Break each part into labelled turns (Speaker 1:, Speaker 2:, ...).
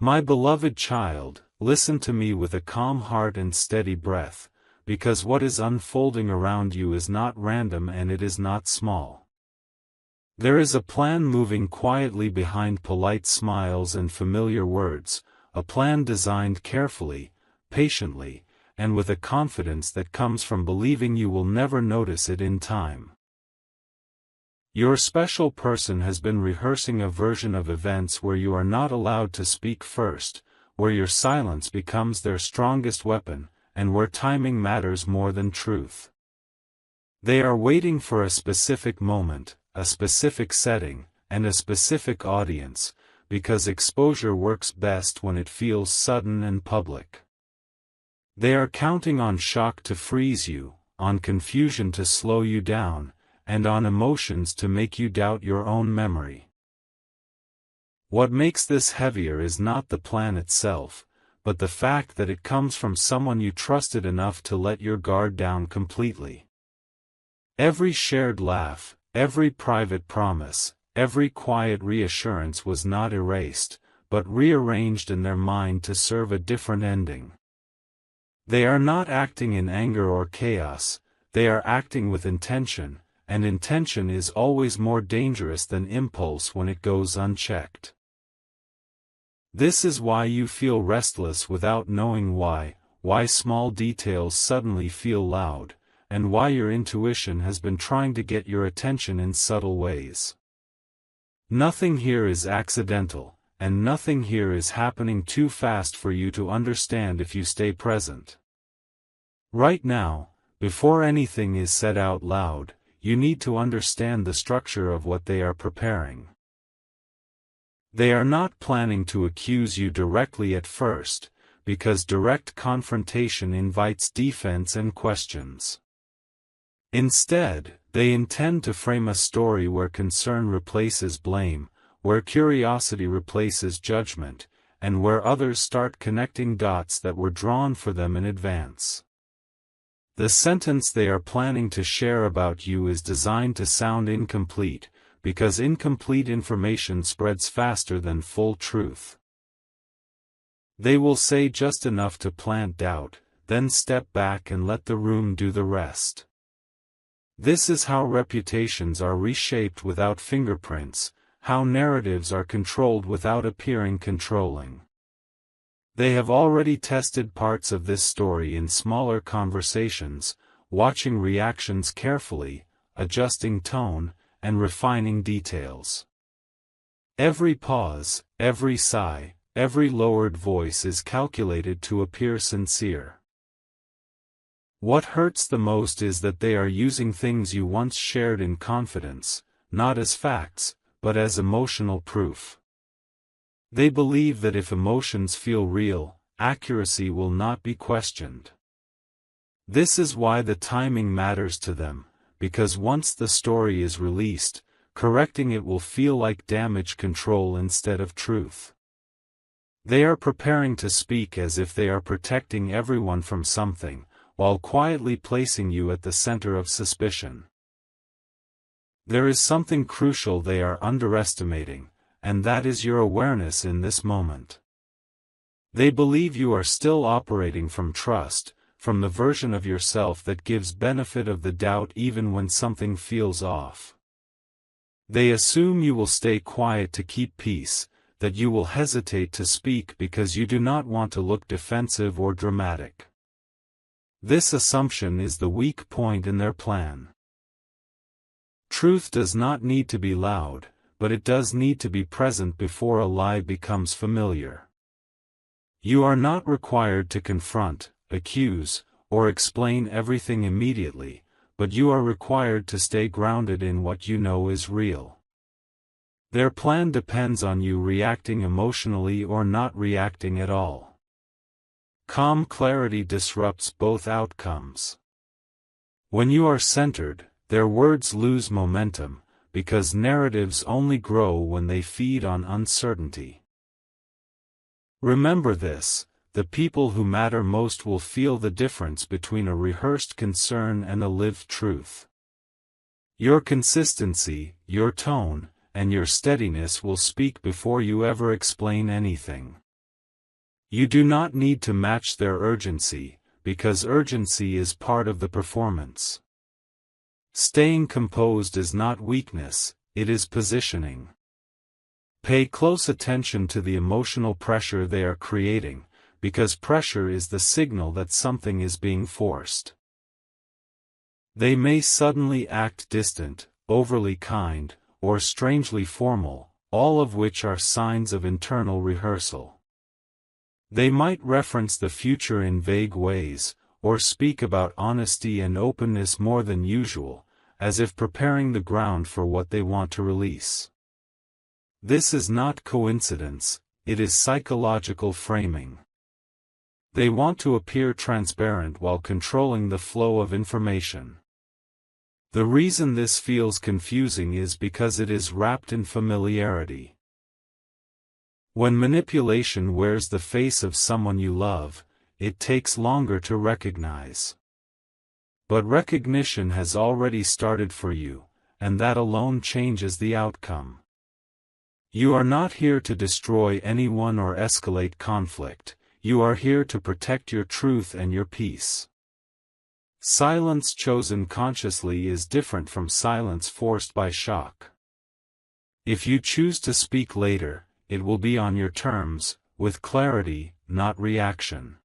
Speaker 1: My beloved child, listen to me with a calm heart and steady breath, because what is unfolding around you is not random and it is not small. There is a plan moving quietly behind polite smiles and familiar words, a plan designed carefully, patiently, and with a confidence that comes from believing you will never notice it in time. Your special person has been rehearsing a version of events where you are not allowed to speak first, where your silence becomes their strongest weapon, and where timing matters more than truth. They are waiting for a specific moment, a specific setting, and a specific audience, because exposure works best when it feels sudden and public. They are counting on shock to freeze you, on confusion to slow you down, and on emotions to make you doubt your own memory. What makes this heavier is not the plan itself, but the fact that it comes from someone you trusted enough to let your guard down completely. Every shared laugh, every private promise, every quiet reassurance was not erased, but rearranged in their mind to serve a different ending. They are not acting in anger or chaos, they are acting with intention, and intention is always more dangerous than impulse when it goes unchecked. This is why you feel restless without knowing why small details suddenly feel loud, and why your intuition has been trying to get your attention in subtle ways. Nothing here is accidental, and nothing here is happening too fast for you to understand if you stay present. Right now, before anything is said out loud, you need to understand the structure of what they are preparing. They are not planning to accuse you directly at first, because direct confrontation invites defense and questions. Instead, they intend to frame a story where concern replaces blame, where curiosity replaces judgment, and where others start connecting dots that were drawn for them in advance. The sentence they are planning to share about you is designed to sound incomplete, because incomplete information spreads faster than full truth. They will say just enough to plant doubt, then step back and let the room do the rest. This is how reputations are reshaped without fingerprints, how narratives are controlled without appearing controlling. They have already tested parts of this story in smaller conversations, watching reactions carefully, adjusting tone, and refining details. Every pause, every sigh, every lowered voice is calculated to appear sincere. What hurts the most is that they are using things you once shared in confidence, not as facts, but as emotional proof. They believe that if emotions feel real, accuracy will not be questioned. This is why the timing matters to them, because once the story is released, correcting it will feel like damage control instead of truth. They are preparing to speak as if they are protecting everyone from something, while quietly placing you at the center of suspicion. There is something crucial they are underestimating, and that is your awareness in this moment. They believe you are still operating from trust, from the version of yourself that gives benefit of the doubt even when something feels off. They assume you will stay quiet to keep peace, that you will hesitate to speak because you do not want to look defensive or dramatic. This assumption is the weak point in their plan. Truth does not need to be loud, but it does need to be present before a lie becomes familiar. You are not required to confront, accuse, or explain everything immediately, but you are required to stay grounded in what you know is real. Their plan depends on you reacting emotionally or not reacting at all. Calm clarity disrupts both outcomes. When you are centered, their words lose momentum, because narratives only grow when they feed on uncertainty. Remember this: the people who matter most will feel the difference between a rehearsed concern and a lived truth. Your consistency, your tone, and your steadiness will speak before you ever explain anything. You do not need to match their urgency, because urgency is part of the performance. Staying composed is not weakness, it is positioning. Pay close attention to the emotional pressure they are creating, because pressure is the signal that something is being forced. They may suddenly act distant, overly kind, or strangely formal, all of which are signs of internal rehearsal. They might reference the future in vague ways, or speak about honesty and openness more than usual, as if preparing the ground for what they want to release. This is not coincidence, it is psychological framing. They want to appear transparent while controlling the flow of information. The reason this feels confusing is because it is wrapped in familiarity. When manipulation wears the face of someone you love, it takes longer to recognize. But recognition has already started for you, and that alone changes the outcome. You are not here to destroy anyone or escalate conflict, you are here to protect your truth and your peace. Silence chosen consciously is different from silence forced by shock. If you choose to speak later, it will be on your terms, with clarity, not reaction.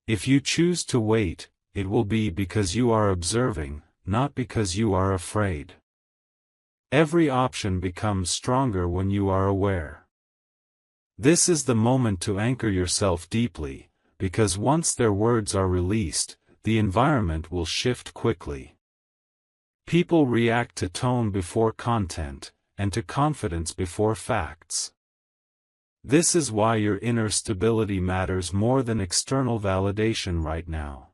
Speaker 1: If you choose to wait, it will be because you are observing, not because you are afraid. Every option becomes stronger when you are aware. This is the moment to anchor yourself deeply, because once their words are released, the environment will shift quickly. People react to tone before content, and to confidence before facts. This is why your inner stability matters more than external validation right now.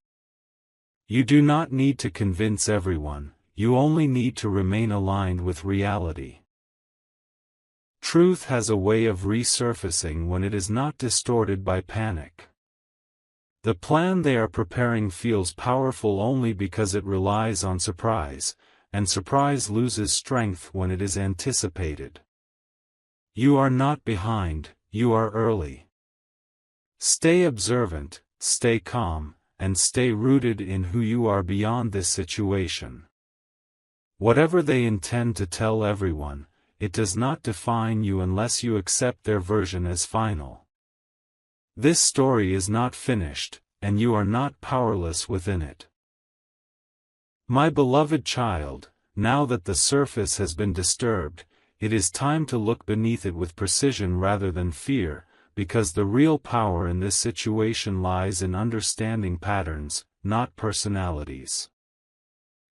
Speaker 1: You do not need to convince everyone, you only need to remain aligned with reality. Truth has a way of resurfacing when it is not distorted by panic. The plan they are preparing feels powerful only because it relies on surprise, and surprise loses strength when it is anticipated. You are not behind, you are early. Stay observant, stay calm, and stay rooted in who you are beyond this situation. Whatever they intend to tell everyone, it does not define you unless you accept their version as final. This story is not finished, and you are not powerless within it. My beloved child, now that the surface has been disturbed, it is time to look beneath it with precision rather than fear, because the real power in this situation lies in understanding patterns, not personalities.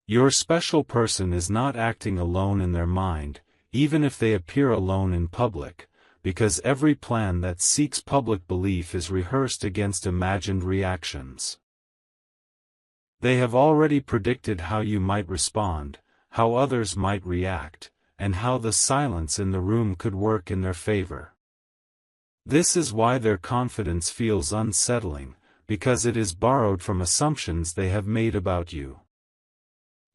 Speaker 1: Your special person is not acting alone in their mind, even if they appear alone in public, because every plan that seeks public belief is rehearsed against imagined reactions. They have already predicted how you might respond, how others might react, and how the silence in the room could work in their favor. This is why their confidence feels unsettling, because it is borrowed from assumptions they have made about you.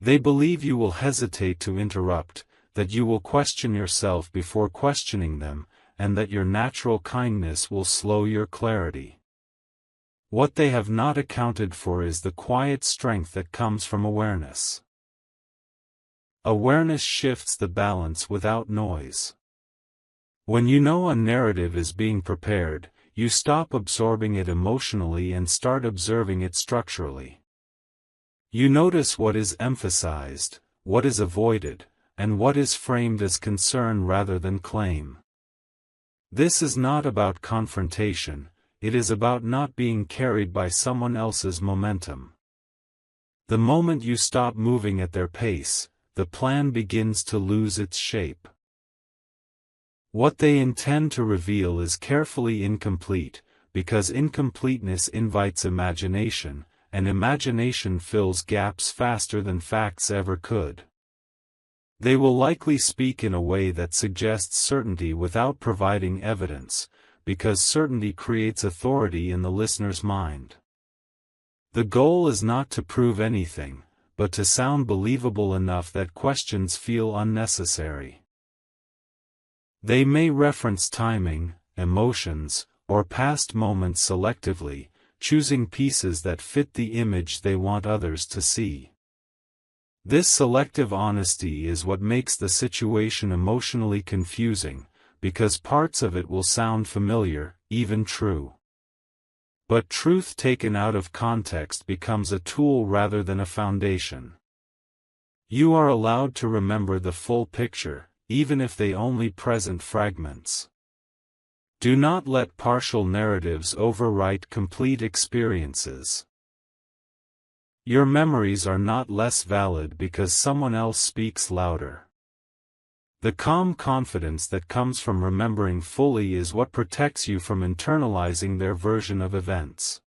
Speaker 1: They believe you will hesitate to interrupt, that you will question yourself before questioning them, and that your natural kindness will slow your clarity. What they have not accounted for is the quiet strength that comes from awareness. Awareness shifts the balance without noise. When you know a narrative is being prepared, you stop absorbing it emotionally and start observing it structurally. You notice what is emphasized, what is avoided, and what is framed as concern rather than claim. This is not about confrontation, it is about not being carried by someone else's momentum. The moment you stop moving at their pace, the plan begins to lose its shape. What they intend to reveal is carefully incomplete, because incompleteness invites imagination, and imagination fills gaps faster than facts ever could. They will likely speak in a way that suggests certainty without providing evidence, because certainty creates authority in the listener's mind. The goal is not to prove anything, but to sound believable enough that questions feel unnecessary. They may reference timing, emotions, or past moments selectively, choosing pieces that fit the image they want others to see. This selective honesty is what makes the situation emotionally confusing, because parts of it will sound familiar, even true. But truth taken out of context becomes a tool rather than a foundation. You are allowed to remember the full picture, even if they only present fragments. Do not let partial narratives overwrite complete experiences. Your memories are not less valid because someone else speaks louder. The calm confidence that comes from remembering fully is what protects you from internalizing their version of events.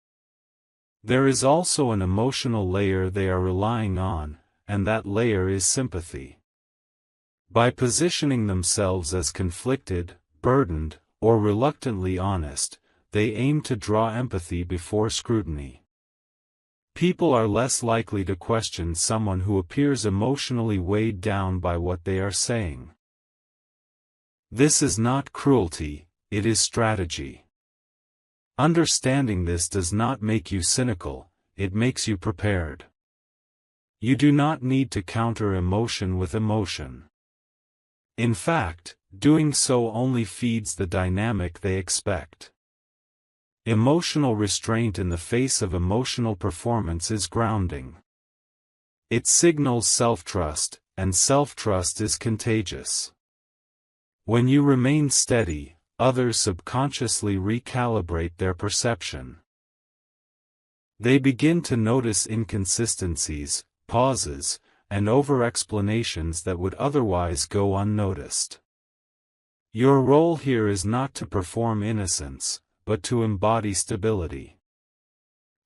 Speaker 1: There is also an emotional layer they are relying on, and that layer is sympathy. By positioning themselves as conflicted, burdened, or reluctantly honest, they aim to draw empathy before scrutiny. People are less likely to question someone who appears emotionally weighed down by what they are saying. This is not cruelty, it is strategy. Understanding this does not make you cynical, it makes you prepared. You do not need to counter emotion with emotion. In fact, doing so only feeds the dynamic they expect. Emotional restraint in the face of emotional performance is grounding. It signals self-trust, and self-trust is contagious. When you remain steady, others subconsciously recalibrate their perception. They begin to notice inconsistencies, pauses, and over-explanations that would otherwise go unnoticed. Your role here is not to perform innocence, but to embody stability.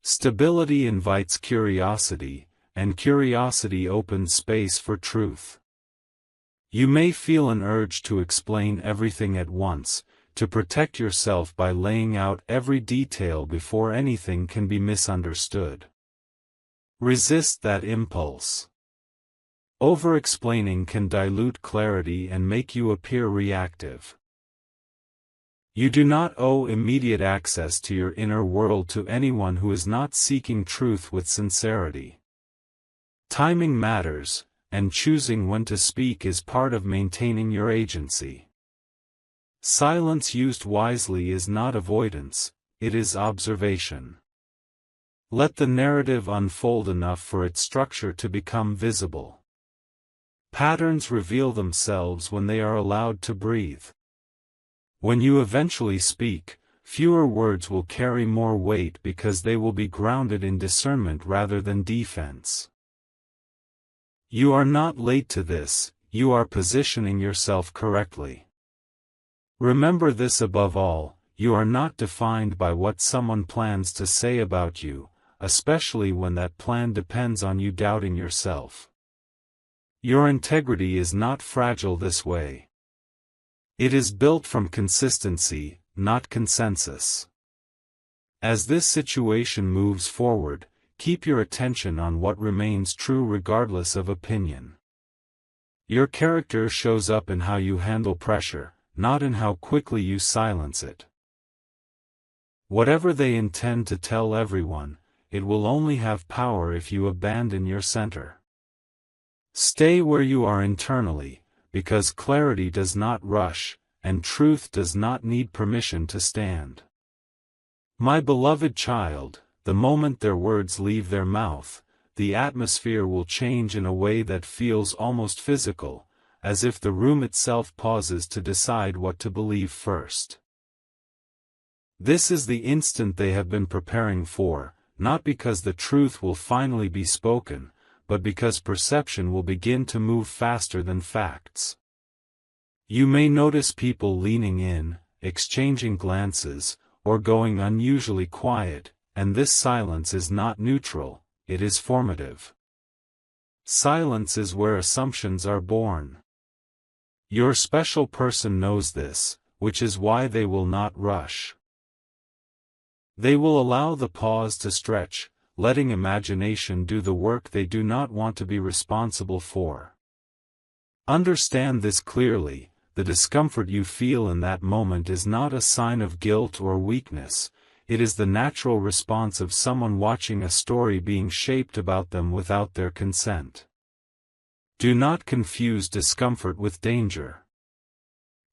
Speaker 1: Stability invites curiosity, and curiosity opens space for truth. You may feel an urge to explain everything at once, to protect yourself by laying out every detail before anything can be misunderstood. Resist that impulse. Over-explaining can dilute clarity and make you appear reactive. You do not owe immediate access to your inner world to anyone who is not seeking truth with sincerity. Timing matters, and choosing when to speak is part of maintaining your agency. Silence used wisely is not avoidance, it is observation. Let the narrative unfold enough for its structure to become visible. Patterns reveal themselves when they are allowed to breathe. When you eventually speak, fewer words will carry more weight because they will be grounded in discernment rather than defense. You are not late to this, you are positioning yourself correctly. Remember this above all, you are not defined by what someone plans to say about you, especially when that plan depends on you doubting yourself. Your integrity is not fragile this way. It is built from consistency, not consensus. As this situation moves forward, keep your attention on what remains true regardless of opinion. Your character shows up in how you handle pressure, not in how quickly you silence it. Whatever they intend to tell everyone, it will only have power if you abandon your center. Stay where you are internally, because clarity does not rush, and truth does not need permission to stand. My beloved child, the moment their words leave their mouth, the atmosphere will change in a way that feels almost physical, as if the room itself pauses to decide what to believe first. This is the instant they have been preparing for, not because the truth will finally be spoken, but because perception will begin to move faster than facts. You may notice people leaning in, exchanging glances, or going unusually quiet, and this silence is not neutral, it is formative. Silence is where assumptions are born. Your special person knows this, which is why they will not rush. They will allow the pause to stretch, letting imagination do the work they do not want to be responsible for. Understand this clearly, the discomfort you feel in that moment is not a sign of guilt or weakness, it is the natural response of someone watching a story being shaped about them without their consent. Do not confuse discomfort with danger.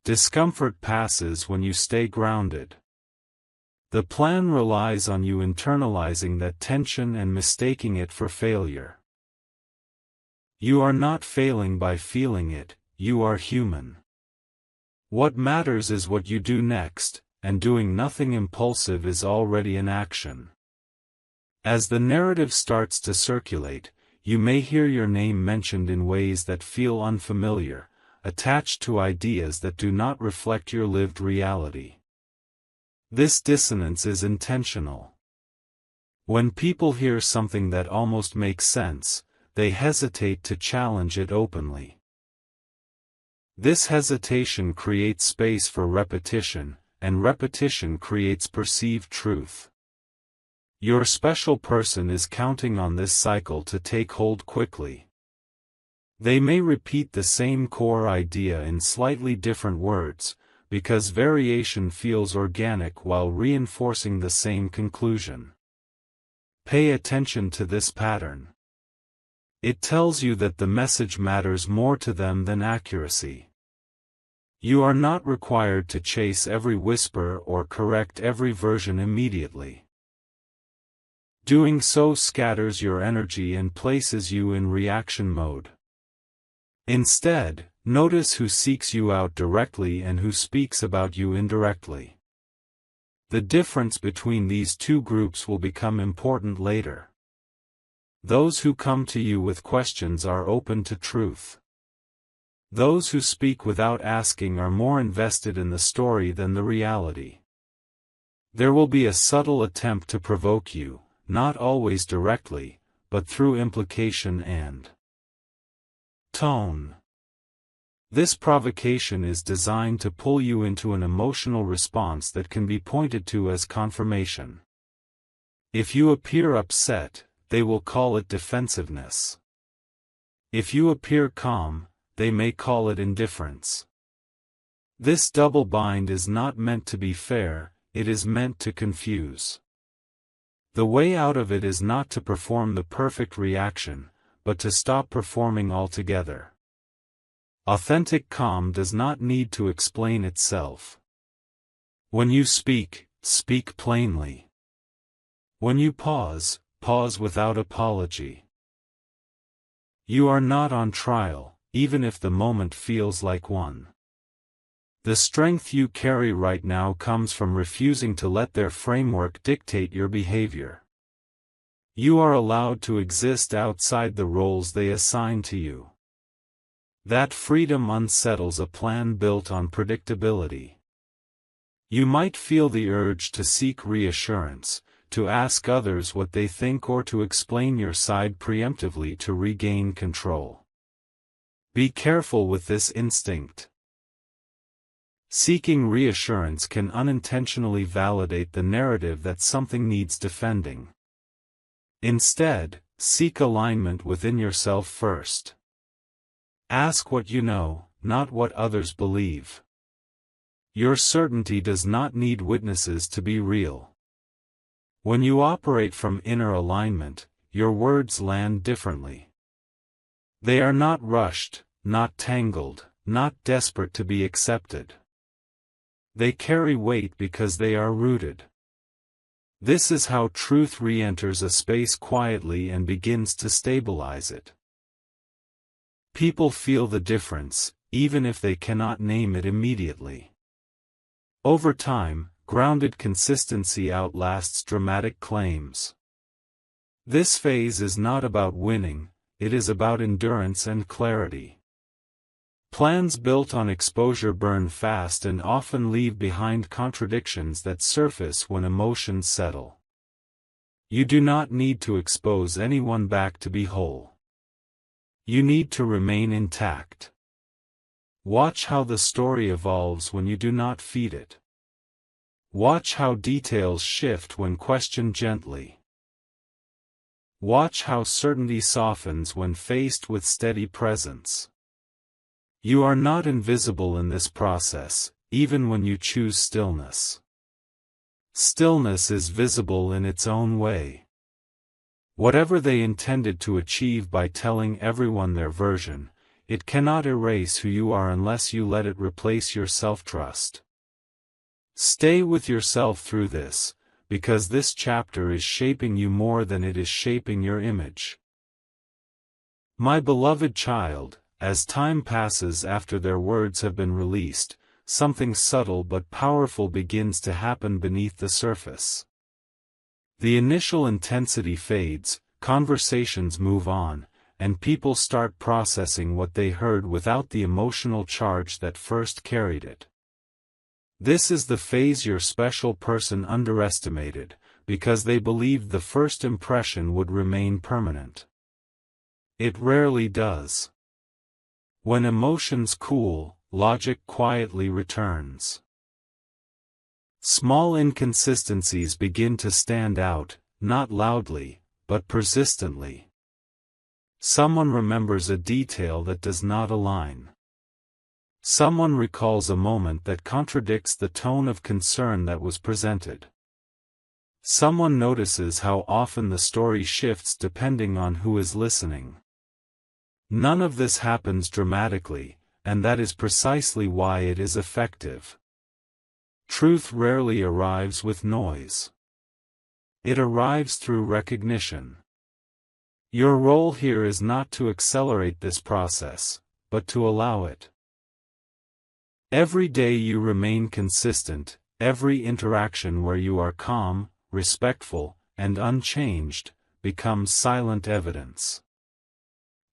Speaker 1: Discomfort passes when you stay grounded. The plan relies on you internalizing that tension and mistaking it for failure. You are not failing by feeling it, you are human. What matters is what you do next, and doing nothing impulsive is already an action. As the narrative starts to circulate, you may hear your name mentioned in ways that feel unfamiliar, attached to ideas that do not reflect your lived reality. This dissonance is intentional. When people hear something that almost makes sense, they hesitate to challenge it openly. This hesitation creates space for repetition, and repetition creates perceived truth. Your special person is counting on this cycle to take hold quickly. They may repeat the same core idea in slightly different words, because variation feels organic while reinforcing the same conclusion. Pay attention to this pattern. It tells you that the message matters more to them than accuracy. You are not required to chase every whisper or correct every version immediately. Doing so scatters your energy and places you in reaction mode. Instead, notice who seeks you out directly and who speaks about you indirectly. The difference between these two groups will become important later. Those who come to you with questions are open to truth. Those who speak without asking are more invested in the story than the reality. There will be a subtle attempt to provoke you, not always directly, but through implication and tone. This provocation is designed to pull you into an emotional response that can be pointed to as confirmation. If you appear upset, they will call it defensiveness. If you appear calm, they may call it indifference. This double bind is not meant to be fair, it is meant to confuse. The way out of it is not to perform the perfect reaction, but to stop performing altogether. Authentic calm does not need to explain itself. When you speak, speak plainly. When you pause, pause without apology. You are not on trial, even if the moment feels like one. The strength you carry right now comes from refusing to let their framework dictate your behavior. You are allowed to exist outside the roles they assign to you. That freedom unsettles a plan built on predictability. You might feel the urge to seek reassurance, to ask others what they think or to explain your side preemptively to regain control. Be careful with this instinct. Seeking reassurance can unintentionally validate the narrative that something needs defending. Instead, seek alignment within yourself first. Ask what you know, not what others believe. Your certainty does not need witnesses to be real. When you operate from inner alignment, your words land differently. They are not rushed, not tangled, not desperate to be accepted. They carry weight because they are rooted. This is how truth re-enters a space quietly and begins to stabilize it. People feel the difference, even if they cannot name it immediately. Over time, grounded consistency outlasts dramatic claims. This phase is not about winning, it is about endurance and clarity. Plans built on exposure burn fast and often leave behind contradictions that surface when emotions settle. You do not need to expose anyone back to be whole. You need to remain intact. Watch how the story evolves when you do not feed it. Watch how details shift when questioned gently. Watch how certainty softens when faced with steady presence. You are not invisible in this process, even when you choose stillness. Stillness is visible in its own way. Whatever they intended to achieve by telling everyone their version, it cannot erase who you are unless you let it replace your self-trust. Stay with yourself through this, because this chapter is shaping you more than it is shaping your image. My beloved child, as time passes after their words have been released, something subtle but powerful begins to happen beneath the surface. The initial intensity fades, conversations move on, and people start processing what they heard without the emotional charge that first carried it. This is the phase your special person underestimated, because they believed the first impression would remain permanent. It rarely does. When emotions cool, logic quietly returns. Small inconsistencies begin to stand out, not loudly, but persistently. Someone remembers a detail that does not align. Someone recalls a moment that contradicts the tone of concern that was presented. Someone notices how often the story shifts depending on who is listening. None of this happens dramatically, and that is precisely why it is effective. Truth rarely arrives with noise. It arrives through recognition. Your role here is not to accelerate this process, but to allow it. Every day you remain consistent, every interaction where you are calm, respectful, and unchanged, becomes silent evidence.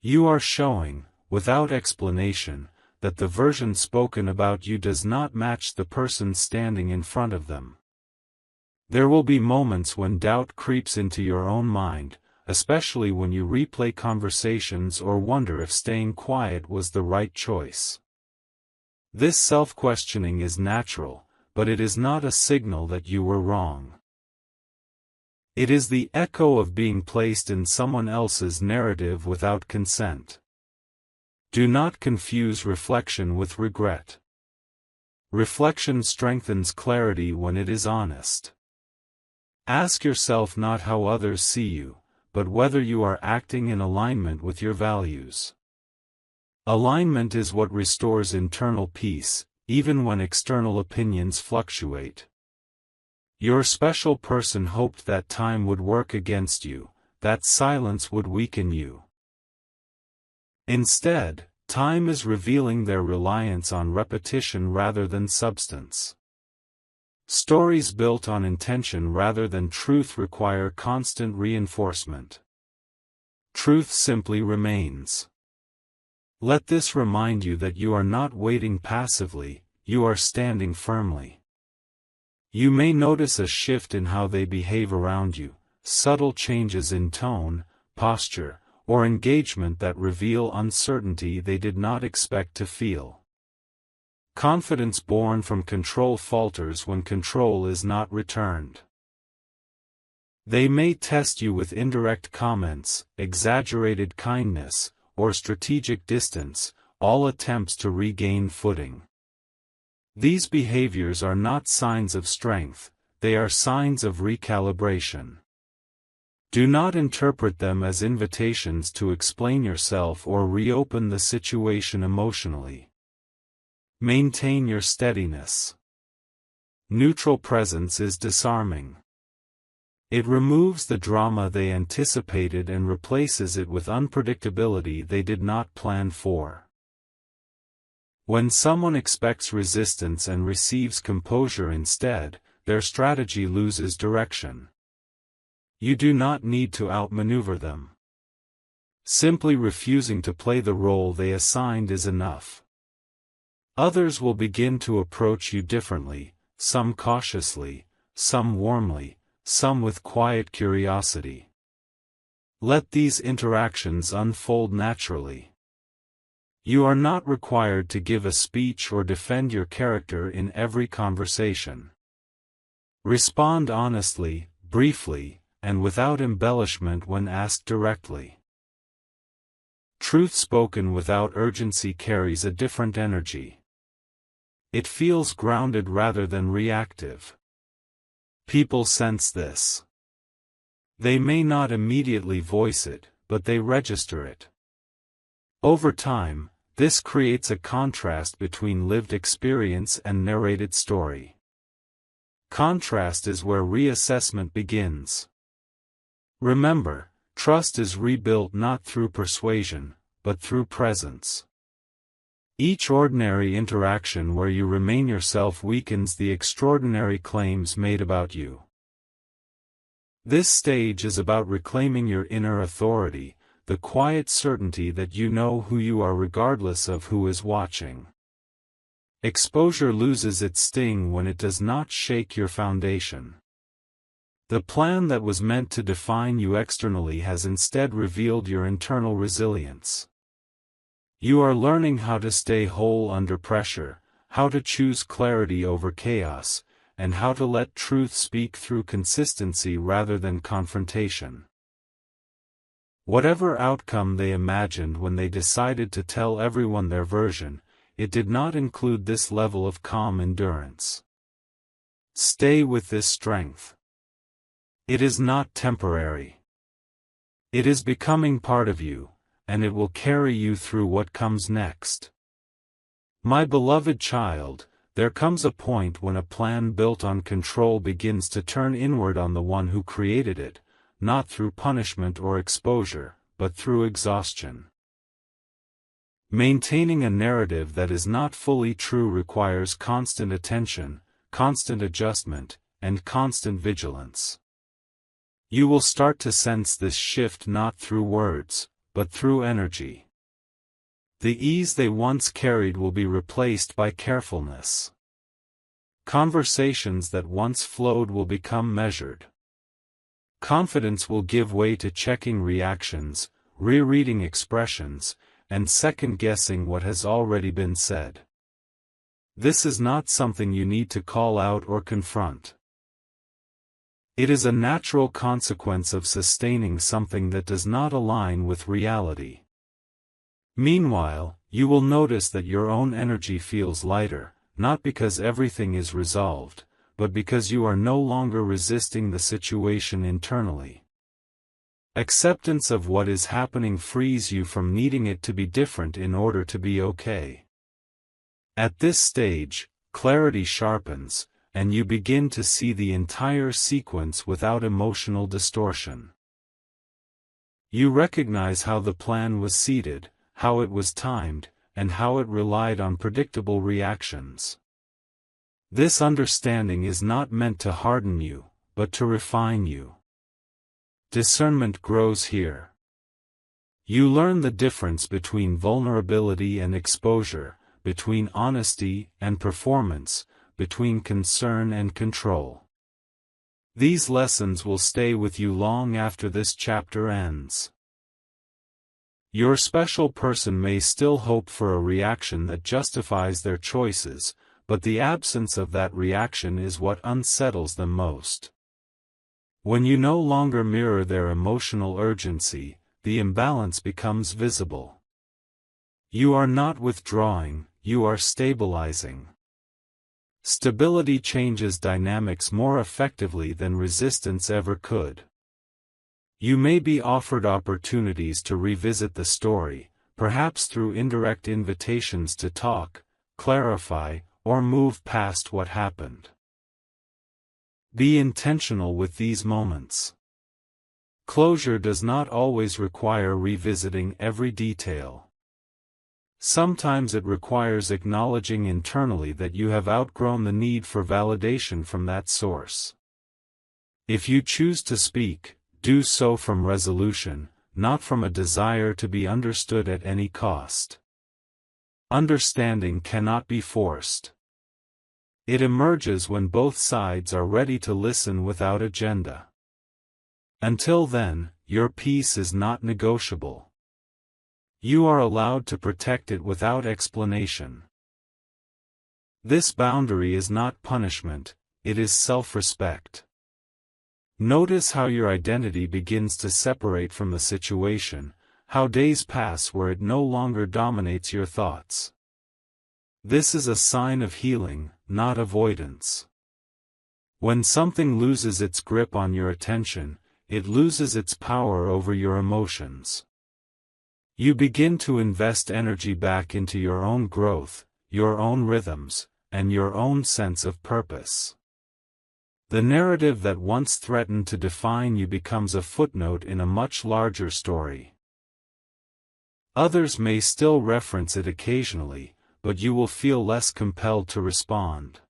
Speaker 1: You are showing, without explanation, that the version spoken about you does not match the person standing in front of them. There will be moments when doubt creeps into your own mind, especially when you replay conversations or wonder if staying quiet was the right choice. This self-questioning is natural, but it is not a signal that you were wrong. It is the echo of being placed in someone else's narrative without consent. Do not confuse reflection with regret. Reflection strengthens clarity when it is honest. Ask yourself not how others see you, but whether you are acting in alignment with your values. Alignment is what restores internal peace, even when external opinions fluctuate. Your special person hoped that time would work against you, that silence would weaken you. Instead, time is revealing their reliance on repetition rather than substance. Stories built on intention rather than truth require constant reinforcement. Truth simply remains. Let this remind you that you are not waiting passively, you are standing firmly. You may notice a shift in how they behave around you, subtle changes in tone, posture, or engagement that reveal uncertainty they did not expect to feel. Confidence born from control falters when control is not returned. They may test you with indirect comments, exaggerated kindness, or strategic distance, all attempts to regain footing. These behaviors are not signs of strength, they are signs of recalibration. Do not interpret them as invitations to explain yourself or reopen the situation emotionally. Maintain your steadiness. Neutral presence is disarming. It removes the drama they anticipated and replaces it with unpredictability they did not plan for. When someone expects resistance and receives composure instead, their strategy loses direction. You do not need to outmaneuver them. Simply refusing to play the role they assigned is enough. Others will begin to approach you differently, some cautiously, some warmly, some with quiet curiosity. Let these interactions unfold naturally. You are not required to give a speech or defend your character in every conversation. Respond honestly, briefly, and without embellishment when asked directly. Truth spoken without urgency carries a different energy. It feels grounded rather than reactive. People sense this. They may not immediately voice it, but they register it. Over time, this creates a contrast between lived experience and narrated story. Contrast is where reassessment begins. Remember, trust is rebuilt not through persuasion, but through presence. Each ordinary interaction where you remain yourself weakens the extraordinary claims made about you. This stage is about reclaiming your inner authority, the quiet certainty that you know who you are regardless of who is watching. Exposure loses its sting when it does not shake your foundation. The plan that was meant to define you externally has instead revealed your internal resilience. You are learning how to stay whole under pressure, how to choose clarity over chaos, and how to let truth speak through consistency rather than confrontation. Whatever outcome they imagined when they decided to tell everyone their version, it did not include this level of calm endurance. Stay with this strength. It is not temporary. It is becoming part of you, and it will carry you through what comes next. My beloved child, there comes a point when a plan built on control begins to turn inward on the one who created it, not through punishment or exposure, but through exhaustion. Maintaining a narrative that is not fully true requires constant attention, constant adjustment, and constant vigilance. You will start to sense this shift not through words, but through energy. The ease they once carried will be replaced by carefulness. Conversations that once flowed will become measured. Confidence will give way to checking reactions, rereading expressions, and second-guessing what has already been said. This is not something you need to call out or confront. It is a natural consequence of sustaining something that does not align with reality. Meanwhile, you will notice that your own energy feels lighter, not because everything is resolved, but because you are no longer resisting the situation internally. Acceptance of what is happening frees you from needing it to be different in order to be okay. At this stage, clarity sharpens, and you begin to see the entire sequence without emotional distortion. You recognize how the plan was seeded, how it was timed, and how it relied on predictable reactions. This understanding is not meant to harden you, but to refine you. Discernment grows here. You learn the difference between vulnerability and exposure, between honesty and performance, between concern and control. These lessons will stay with you long after this chapter ends. Your special person may still hope for a reaction that justifies their choices, but the absence of that reaction is what unsettles them most. When you no longer mirror their emotional urgency, the imbalance becomes visible. You are not withdrawing, you are stabilizing. Stability changes dynamics more effectively than resistance ever could. You may be offered opportunities to revisit the story, perhaps through indirect invitations to talk, clarify, or move past what happened. Be intentional with these moments. Closure does not always require revisiting every detail. Sometimes it requires acknowledging internally that you have outgrown the need for validation from that source. If you choose to speak, do so from resolution, not from a desire to be understood at any cost. Understanding cannot be forced. It emerges when both sides are ready to listen without agenda. Until then, your peace is not negotiable. You are allowed to protect it without explanation. This boundary is not punishment, it is self-respect. Notice how your identity begins to separate from the situation, how days pass where it no longer dominates your thoughts. This is a sign of healing, not avoidance. When something loses its grip on your attention, it loses its power over your emotions. You begin to invest energy back into your own growth, your own rhythms, and your own sense of purpose. The narrative that once threatened to define you becomes a footnote in a much larger story. Others may still reference it occasionally, but you will feel less compelled to respond.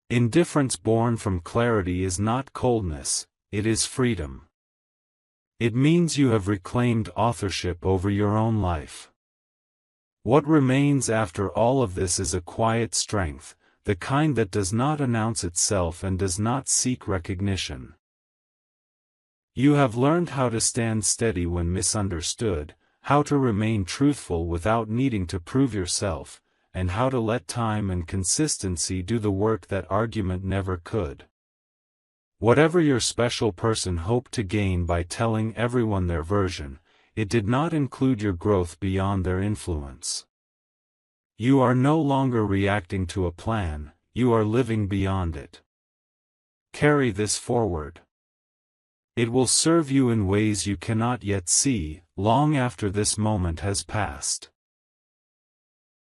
Speaker 1: Indifference born from clarity is not coldness, it is freedom. It means you have reclaimed authorship over your own life. What remains after all of this is a quiet strength, the kind that does not announce itself and does not seek recognition. You have learned how to stand steady when misunderstood, how to remain truthful without needing to prove yourself, and how to let time and consistency do the work that argument never could. Whatever your special person hoped to gain by telling everyone their version, it did not include your growth beyond their influence. You are no longer reacting to a plan, you are living beyond it. Carry this forward. It will serve you in ways you cannot yet see, long after this moment has passed.